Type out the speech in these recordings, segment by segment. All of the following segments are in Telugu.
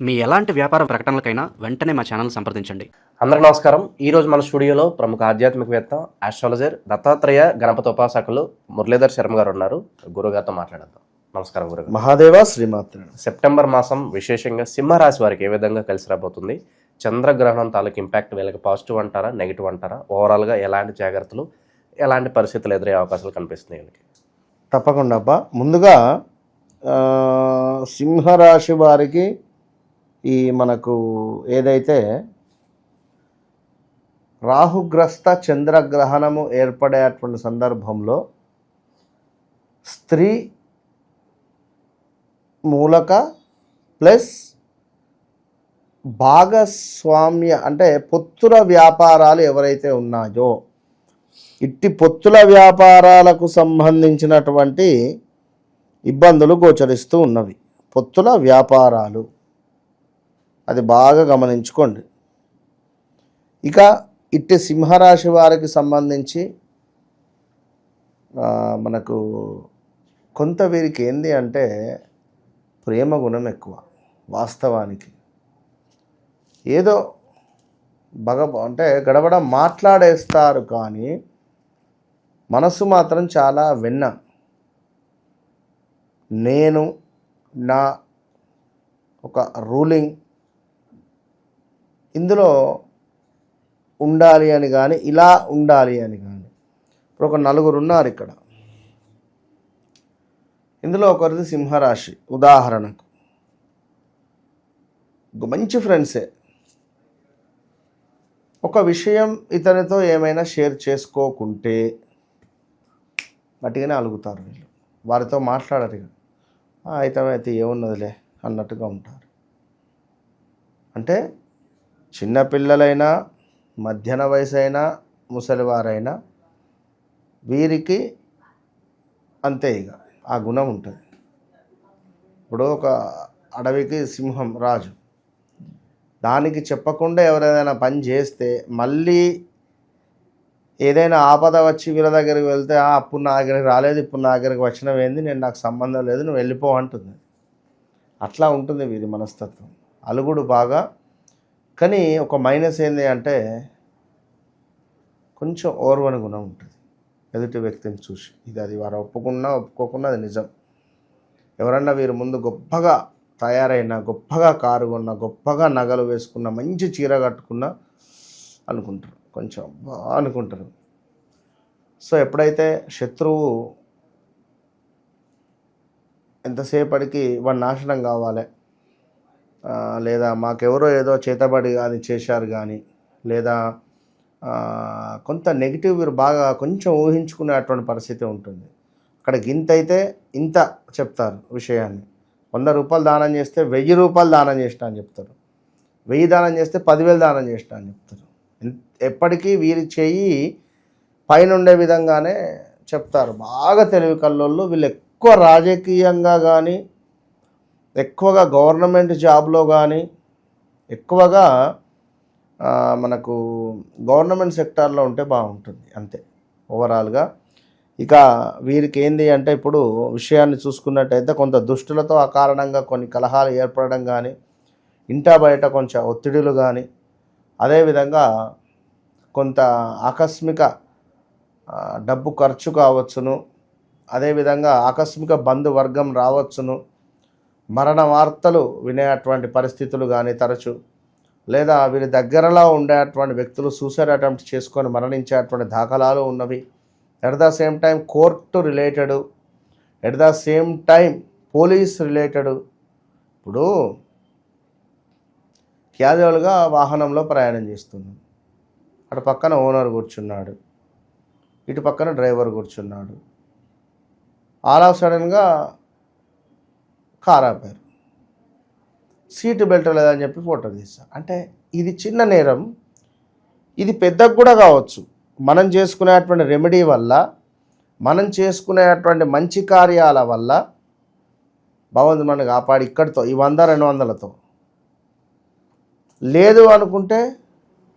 మీ ఎలాంటి వ్యాపార ప్రకటనలకైనా వెంటనే మా ఛానల్ సంప్రదించండి. అందరికీ నమస్కారం. ఈరోజు మన స్టూడియోలో ప్రముఖ ఆధ్యాత్మికవేత్త, ఆస్ట్రాలజర్, దత్తాత్రేయ గణపతి ఉపాసకులు మురళీధర్ శర్మ గారు ఉన్నారు. గురుగారితో మాట్లాడదాం. నమస్కారం గురుగారు. మహాదేవ శ్రీమాత్ర. సెప్టెంబర్ మాసం విశేషంగా సింహరాశి వారికి ఏ విధంగా కలిసి రాబోతుంది? చంద్రగ్రహణం తాలూకు ఇంపాక్ట్ వీళ్ళకి పాజిటివ్ అంటారా, నెగిటివ్ అంటారా? ఓవరాల్గా ఎలాంటి జాగ్రత్తలు, ఎలాంటి పరిస్థితులు ఎదురయ్యే అవకాశాలు కనిపిస్తున్నాయి వీళ్ళకి? తప్పకుండా అబ్బా. ముందుగా సింహరాశి వారికి ఈ మనకు ఏదైతే రాహుగ్రస్త చంద్రగ్రహణము ఏర్పడేటువంటి సందర్భంలో స్త్రీ మూలక ప్లస్ భాగస్వామ్య అంటే పొత్తుల వ్యాపారాలు ఎవరైతే ఉన్నాయో, ఇట్టి పొత్తుల వ్యాపారాలకు సంబంధించినటువంటి ఇబ్బందులు గోచరిస్తూ ఉన్నవి. పొత్తుల వ్యాపారాలు అది బాగా గమనించుకోండి. ఇక ఇట్టి సింహరాశి వారికి సంబంధించి మనకు కొంత వీరికి ఏంది అంటే ప్రేమ గుణం ఎక్కువ. వాస్తవానికి ఏదో అంటే గడబడ మాట్లాడేస్తారు, కానీ మనసు మాత్రం చాలా వెన్న. నేను నా ఒక రూలింగ్ ఇందులో ఉండాలి అని కానీ, ఇలా ఉండాలి అని కానీ. ఇప్పుడు ఒక నలుగురు ఉన్నారు ఇక్కడ. ఇందులో ఒకరిది సింహరాశి. ఉదాహరణకు మంచి ఫ్రెండ్సే, ఒక విషయం ఇతనితో ఏమైనా షేర్ చేసుకోకుంటే గట్టిగానే అలుగుతారు వీళ్ళు. వారితో మాట్లాడరు. అయితే ఏమున్నదిలే అన్నట్టుగా ఉంటారు. అంటే చిన్నపిల్లలైనా, మధ్యన వయసు అయినా, ముసలివారైనా వీరికి అంతే ఇక ఆ గుణం ఉంటుంది. ఇప్పుడు ఒక అడవికి సింహం రాజు, దానికి చెప్పకుండా ఎవరైనా పని చేస్తే మళ్ళీ ఏదైనా ఆపద వచ్చి వీళ్ళ దగ్గరికి వెళ్తే, అప్పుడు నా దగ్గరికి రాలేదు, ఇప్పుడు నా దగ్గరికి వచ్చినవేంది, నాకు సంబంధం లేదు, నువ్వు వెళ్ళిపో అంటుంది. అట్లా ఉంటుంది వీరి మనస్తత్వం. అలుగుడు బాగా. కానీ ఒక మైనస్ ఏంది అంటే కొంచెం ఓర్వని గుణం ఉంటుంది ఎదుటి వ్యక్తిని చూసి. అది వారు ఒప్పుకోకున్నా అది నిజం. ఎవరన్నా వీరి ముందు గొప్పగా తయారైనా, గొప్పగా కారు కొన్నా, గొప్పగా నగలు వేసుకున్న, మంచి చీర కట్టుకున్నా అనుకుంటారు, కొంచెం అనుకుంటారు. సో ఎప్పుడైతే శత్రువు ఎంతసేపటికి వాడు నాశనం కావాలి, లేదా మాకెవరో ఏదో చేతబడి కానీ చేశారు కానీ, లేదా కొంత నెగిటివ్ వీరు బాగా కొంచెం ఊహించుకునేటువంటి పరిస్థితి ఉంటుంది. అక్కడ గింత అయితే ఇంత చెప్తారు విషయాన్ని. 100 రూపాయలు దానం చేస్తే 1000 రూపాయలు దానం చేసినా అని చెప్తారు. 1000 దానం చేస్తే 10,000 దానం చేసినా అని చెప్తారు. ఎప్పటికీ వీరి చేయి పైన ఉండే విధంగానే చెప్తారు. బాగా తెలివి కల్లోళ్ళు వీళ్ళు. ఎక్కువ రాజకీయంగా కానీ, ఎక్కువగా గవర్నమెంట్ జాబ్లో కానీ, ఎక్కువగా మనకు గవర్నమెంట్ సెక్టార్లో ఉంటే బాగుంటుంది అంతే ఓవరాల్గా. ఇక వీరికి ఏంది అంటే ఇప్పుడు విషయాన్ని చూసుకున్నట్టయితే కొంత దుష్టులతో అకారణంగా కొన్ని కలహాలు ఏర్పడడం కానీ, ఇంటా బయట కొంచెం ఒత్తిడులు కానీ, అదేవిధంగా కొంత ఆకస్మిక డబ్బు ఖర్చు కావచ్చును, అదేవిధంగా ఆకస్మిక బంధువర్గం రావచ్చును, మరణ వార్తలు వినేటువంటి పరిస్థితులు కానీ తరచు, లేదా వీరి దగ్గరలో ఉండేటువంటి వ్యక్తులు సూసైడ్ అటెంప్ట్ చేసుకొని మరణించేటువంటి దాఖలాలు ఉన్నవి. At the same time court related, at the same time police related. ఇప్పుడు క్యాజువల్గా వాహనంలో ప్రయాణం చేస్తున్నాం, అటు పక్కన ఓనర్ కూర్చున్నాడు, ఇటు పక్కన డ్రైవర్ కూర్చున్నాడు. ఆల్ ఆఫ్ సడన్గా కారు ఆపారు, సీటు బెల్ట్ లేదని చెప్పి ఫోటో తీసా. అంటే ఇది చిన్న నేరం, ఇది పెద్దకు కూడా కావచ్చు. మనం చేసుకునేటువంటి రెమెడీ వల్ల, మనం చేసుకునేటువంటి మంచి కార్యాల వల్ల భగవంతుడు మనకు కాపాడి ఇక్కడితో ఈ 100-200లతో లేదు అనుకుంటే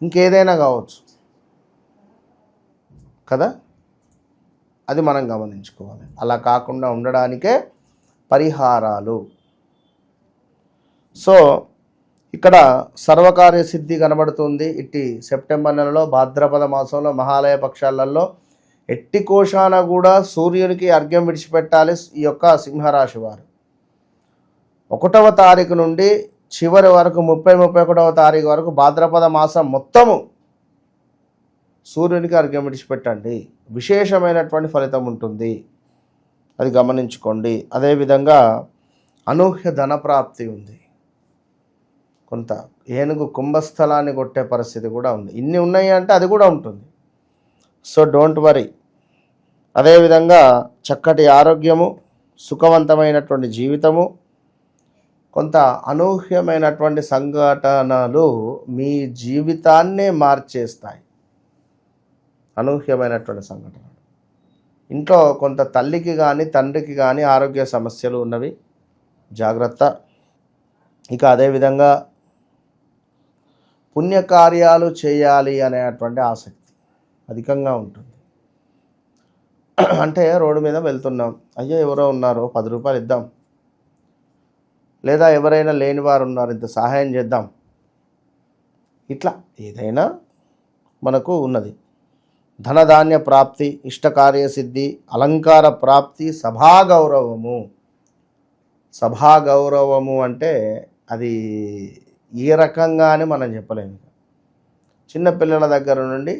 ఇంకేదైనా కావచ్చు కదా. అది మనం గమనించుకోవాలి. అలా కాకుండా ఉండడానికే పరిహారాలు. సో ఇక్కడ సర్వకార్య సిద్ధి కనబడుతుంది. ఇట్టి సెప్టెంబర్ నెలలో భాద్రపద మాసంలో మహాలయ పక్షాలలో ఎట్టి కోశాన కూడా సూర్యునికి అర్ఘ్యం విడిచిపెట్టాలి. ఈ యొక్క సింహరాశి వారు 1వ తారీఖు నుండి చివరి వరకు 31వ తారీఖు వరకు భాద్రపద మాసం మొత్తము సూర్యునికి అర్ఘ్యం విడిచిపెట్టండి. విశేషమైనటువంటి ఫలితం ఉంటుంది, అది గమనించుకోండి. అదేవిధంగా అనూహ్య ధనప్రాప్తి ఉంది. కొంత ఏనుగు కుంభస్థలాన్ని కొట్టే పరిస్థితి కూడా ఉంది. ఇన్ని ఉన్నాయి అంటే అది కూడా ఉంటుంది. So don't worry. అదేవిధంగా చక్కటి ఆరోగ్యము, సుఖవంతమైనటువంటి జీవితము, కొంత అనూహ్యమైనటువంటి సంఘటనలు మీ జీవితాన్నే మార్చేస్తాయి. అనూహ్యమైనటువంటి సంఘటనలు. ఇంట్లో కొంత తల్లికి కానీ తండ్రికి కానీ ఆరోగ్య సమస్యలు ఉన్నవి, జాగ్రత్త. ఇక అదేవిధంగా పుణ్యకార్యాలు చేయాలి అనేటువంటి ఆసక్తి అధికంగా ఉంటుంది. అంటే రోడ్డు మీద వెళ్తున్నాం, అయ్యో ఎవరో ఉన్నారు 10 రూపాయలు ఇద్దాం, లేదా ఎవరైనా లేని వారు ఉన్నారు ఇంత సహాయం చేద్దాం, ఇట్లా ఏదైనా మనకు ఉన్నది. ధనధాన్య ప్రాప్తి, ఇష్టకార్యసిద్ధి, అలంకార ప్రాప్తి, సభాగౌరవము. సభాగౌరవము అంటే అది ఏ రకంగానే మనం చెప్పలేము. చిన్నపిల్లల దగ్గర నుండి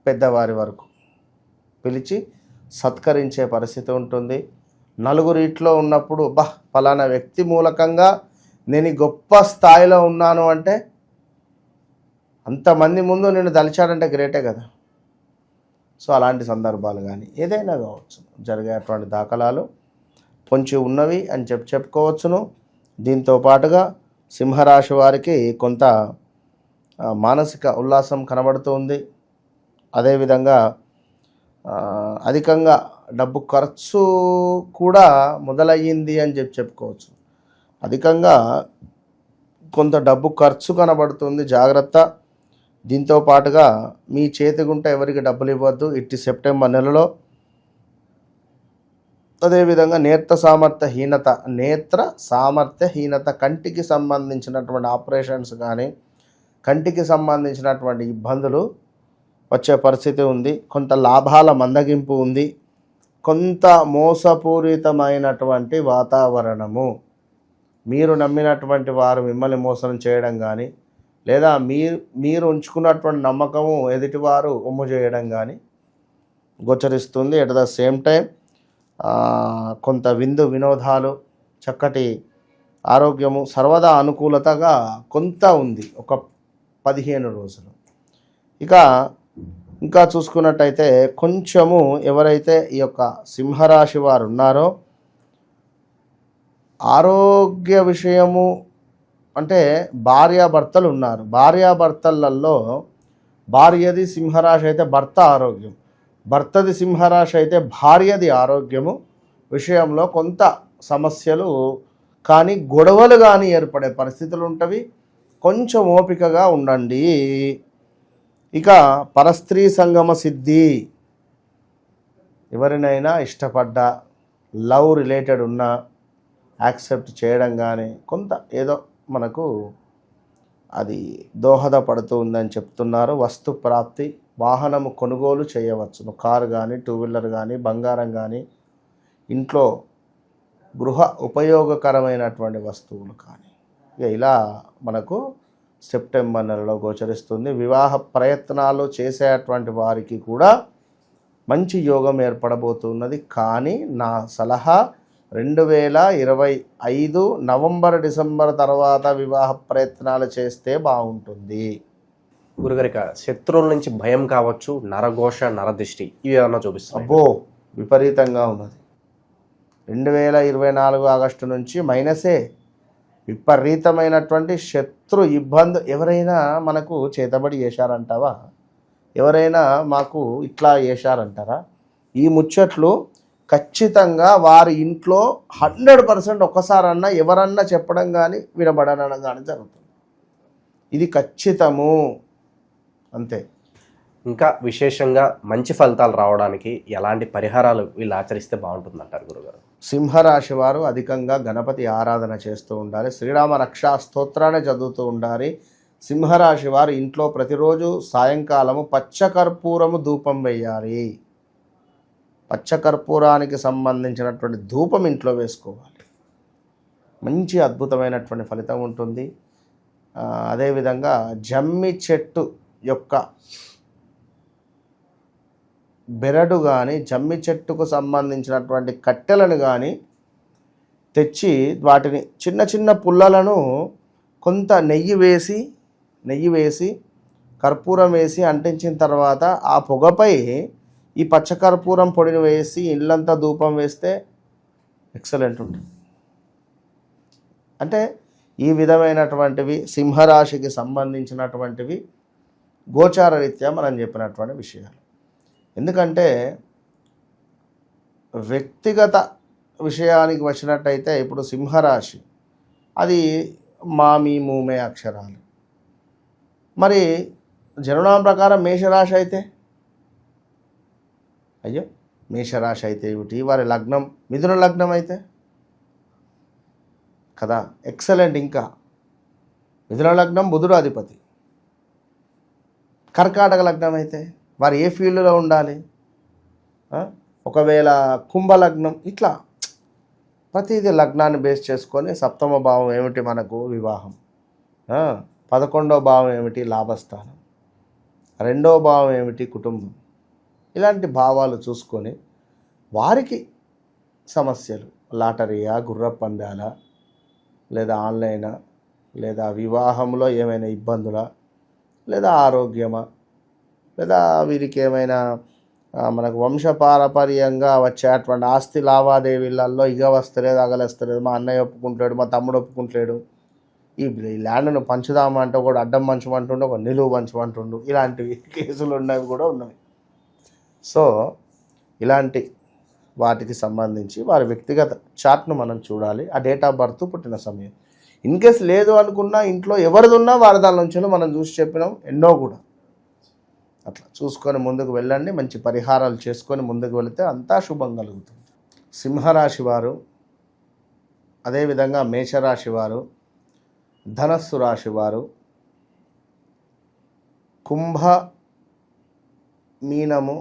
పెద్దవారి వరకు పిలిచి సత్కరించే పరిస్థితి ఉంటుంది. నలుగురిట్లో ఉన్నప్పుడు ఫలానా వ్యక్తి మూలకంగా నేను గొప్ప స్థాయిలో ఉన్నాను అంటే అంతమంది ముందు నేను దలిచాడంటే గ్రేటే కదా. సో అలాంటి సందర్భాలు కానీ ఏదైనా కావచ్చు జరిగేటువంటి దాఖలాలు పొంచి ఉన్నవి అని చెప్పుకోవచ్చును. దీంతో పాటుగా సింహరాశి వారికి కొంత మానసిక ఉల్లాసం కనబడుతుంది. అదేవిధంగా అధికంగా డబ్బు ఖర్చు కూడా మొదలయ్యింది అని చెప్పుకోవచ్చు. అధికంగా కొంత డబ్బు ఖర్చు కనబడుతుంది, జాగ్రత్త. దీంతో పాటుగా మీ చేతిగుంట ఎవరికి డబ్బులు ఇవ్వద్దు ఇట్టి సెప్టెంబర్ నెలలో. అదేవిధంగా నేత్ర సామర్థ్యహీనత, కంటికి సంబంధించినటువంటి ఆపరేషన్స్ కానీ కంటికి సంబంధించినటువంటి ఇబ్బందులు వచ్చే పరిస్థితి ఉంది. కొంత లాభాల మందగింపు ఉంది. కొంత మోసపూరితమైనటువంటి వాతావరణము, మీరు నమ్మినటువంటి వారు మిమ్మల్ని మోసం చేయడం కానీ, లేదా మీరు ఉంచుకున్నటువంటి నమ్మకము ఎదుటివారు ఒమ్ము చేయడం కానీ గోచరిస్తుంది. ఎట్ ద సేమ్ టైం కొంత వినోదాలు, చక్కటి ఆరోగ్యము, సర్వదా అనుకూలతగా కొంత ఉంది ఒక 15 రోజులు. ఇంకా చూసుకున్నట్టయితే కొంచెము ఎవరైతే ఈ యొక్క సింహరాశి వారు ఉన్నారో ఆరోగ్య విషయము అంటే భార్యాభర్తలు ఉన్నారు. భార్యాభర్తలలో భార్యది సింహరాశి అయితే భర్త ఆరోగ్యం, భర్తది సింహరాశి అయితే భార్యది ఆరోగ్యము విషయంలో కొంత సమస్యలు కానీ గొడవలు కానీ ఏర్పడే పరిస్థితులు ఉంటవి. కొంచెం ఓపికగా ఉండండి. ఇక పరస్త్రీ సంగమ సిద్ధి, ఎవరినైనా ఇష్టపడ్డా లవ్ రిలేటెడ్ ఉన్నా యాక్సెప్ట్ చేయడం కానీ కొంత ఏదో మనకు అది దోహదపడుతూ ఉందని చెప్తున్నారు. వస్తు ప్రాప్తి, వాహనము కొనుగోలు చేయవచ్చును. కారు కానీ, 2 వీలర్ కానీ, బంగారం కానీ, ఇంట్లో గృహ ఉపయోగకరమైనటువంటి వస్తువులు కానీ ఇలా మనకు సెప్టెంబర్ నెలలో గోచరిస్తుంది. వివాహ ప్రయత్నాలు చేసేటువంటి వారికి కూడా మంచి యోగం ఏర్పడబోతున్నది. కానీ నా సలహా 2025 నవంబర్ డిసెంబర్ తర్వాత వివాహ ప్రయత్నాలు చేస్తే బాగుంటుంది. గురుగారిక శత్రువుల నుంచి భయం కావచ్చు, నరఘోష, నరదిష్టి ఇవి ఏమన్నా చూపిస్తాయి? అబ్బో విపరీతంగా ఉన్నది. 2024 ఆగస్టు నుంచి మైనసే. విపరీతమైనటువంటి శత్రు ఇబ్బంది. ఎవరైనా మనకు చేతబడి చేశారంటావా? ఎవరైనా మాకు ఇట్లా చేశారంటారా? ఈ ముచ్చట్లు ఖచ్చితంగా వారి ఇంట్లో 100% ఒక్కసారన్నా ఎవరన్నా చెప్పడం కానీ వినబడడం కానీ జరుగుతుంది. ఇది ఖచ్చితము, అంతే. ఇంకా విశేషంగా మంచి ఫలితాలు రావడానికి ఎలాంటి పరిహారాలు వీళ్ళు ఆచరిస్తే బాగుంటుందంటారు గురుగారు? సింహరాశి వారు అధికంగా గణపతి ఆరాధన చేస్తూ ఉండాలి. శ్రీరామ రక్షా స్తోత్రాన్ని చదువుతూ ఉండాలి. సింహరాశి వారు ఇంట్లో ప్రతిరోజు సాయంకాలము పచ్చకర్పూరము ధూపం వేయాలి. పచ్చకర్పూరానికి సంబంధించినటువంటి ధూపం ఇంట్లో వేసుకోవాలి. మంచి అద్భుతమైనటువంటి ఫలితం ఉంటుంది. అదేవిధంగా జమ్మి చెట్టు యొక్క బెరడు కానీ, జమ్మి చెట్టుకు సంబంధించినటువంటి కట్టెలను కానీ తెచ్చి వాటిని చిన్న చిన్న పుల్లలను కొంత నెయ్యి వేసి కర్పూరం వేసి అంటించిన తర్వాత ఆ పొగపై ఈ పచ్చకర్పూరం పొడిని వేసి ఇల్లంతా ధూపం వేస్తే ఎక్సలెంట్ ఉంటుంది. అంటే ఈ విధమైనటువంటివి సింహరాశికి సంబంధించినటువంటివి గోచార రీత్యా మనం చెప్పినటువంటి విషయాలు. ఎందుకంటే వ్యక్తిగత విషయానికి వచ్చినట్టయితే ఇప్పుడు సింహరాశి అది మామి మూమే అక్షరాలు. మరి జననామ ప్రకారం మేషరాశి అయితే అయ్యో మేషరాశి అయితే ఏమిటి, వారి లగ్నం మిథున లగ్నం అయితే కదా ఎక్సలెంట్. ఇంకా మిథున లగ్నం బుధుడు అధిపతి. కర్కాటక లగ్నం అయితే వారు ఏ ఫీల్డ్లో ఉండాలి. ఒకవేళ కుంభలగ్నం, ఇట్లా ప్రతిదీ లగ్నాన్ని బేస్ చేసుకొని సప్తమ భావం ఏమిటి మనకు వివాహం, 11వ భావం ఏమిటి లాభస్థానం, 2వ భావం ఏమిటి కుటుంబం. ఇలాంటి భావాలు చూసుకొని వారికి సమస్యలు లాటరీయా, గుర్ర పందాల, లేదా ఆన్లైనా, లేదా వివాహంలో ఏమైనా ఇబ్బందులా, లేదా ఆరోగ్యమా, లేదా వీరికి ఏమైనా మనకు వంశపారపర్యంగా వచ్చేటువంటి ఆస్తి లావాదేవీలలో ఇగ వస్తలేదు, అగలేస్తలేదు, మా అన్నయ్య ఒప్పుకుంటాడు, మా తమ్ముడు ఒప్పుకుంటలేడు, ఈ ల్యాండ్ను పంచుదామంటే ఒకడు అడ్డం పంచమంటుండు, ఒక నిలువు పంచమంటుండు, ఇలాంటివి కేసులు ఉన్నవి కూడా ఉన్నవి. సో ఇలాంటి వాటికి సంబంధించి వారి వ్యక్తిగత చార్ట్ను మనం చూడాలి. ఆ డేట్ ఆఫ్ బర్త్, పుట్టిన సమయం. ఇన్ కేస్ లేదు అనుకున్నా ఇంట్లో ఎవరిది ఉన్నా వారి దాని నుంచి మనం చూసి చెప్పినాం ఎన్నో కూడా. అట్లా చూసుకొని ముందుకు వెళ్ళండి. మంచి పరిహారాలు చేసుకొని ముందుకు వెళితే అంతా శుభం కలుగుతుంది. సింహరాశి వారు, అదేవిధంగా మేషరాశి వారు, ధనస్సు రాశి వారు, కుంభ, మీనము,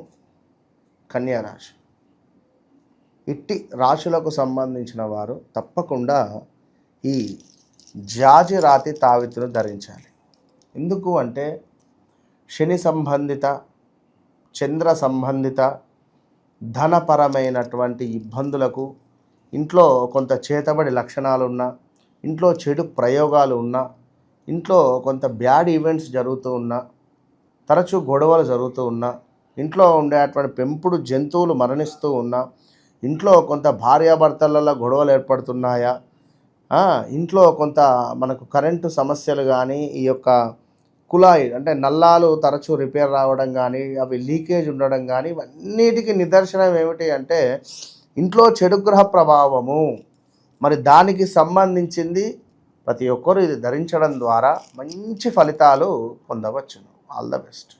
కన్యారాశి, ఇట్టి రాశులకు సంబంధించిన వారు తప్పకుండా ఈ జాజి రాతి తావిత్తును ధరించాలి. ఎందుకు అంటే శని సంబంధిత, చంద్ర సంబంధిత ధనపరమైనటువంటి ఇబ్బందులకు, ఇంట్లో కొంత చేతబడి లక్షణాలు ఉన్నా, ఇంట్లో చెడు ప్రయోగాలు ఉన్నా, ఇంట్లో కొంత బ్యాడ్ ఈవెంట్స్ జరుగుతూ ఉన్నా, తరచూ గొడవలు జరుగుతూ ఉన్నా, ఇంట్లో ఉండేటువంటి పెంపుడు జంతువులు మరణిస్తూ ఉన్నా, ఇంట్లో కొంత భార్యాభర్తలలో గొడవలు ఏర్పడుతున్నాయా, ఇంట్లో కొంత మనకు కరెంటు సమస్యలు కానీ, ఈ యొక్క కుళాయి అంటే నల్లాలు తరచూ రిపేర్ రావడం కానీ, అవి లీకేజ్ ఉండడం కానీ, ఇవన్నిటికీ నిదర్శనం ఏమిటి అంటే ఇంట్లో చెడు గ్రహ ప్రభావము. మరి దానికి సంబంధించింది ప్రతి ఒక్కరూ ఇది ధరించడం ద్వారా మంచి ఫలితాలు పొందవచ్చును. All the best.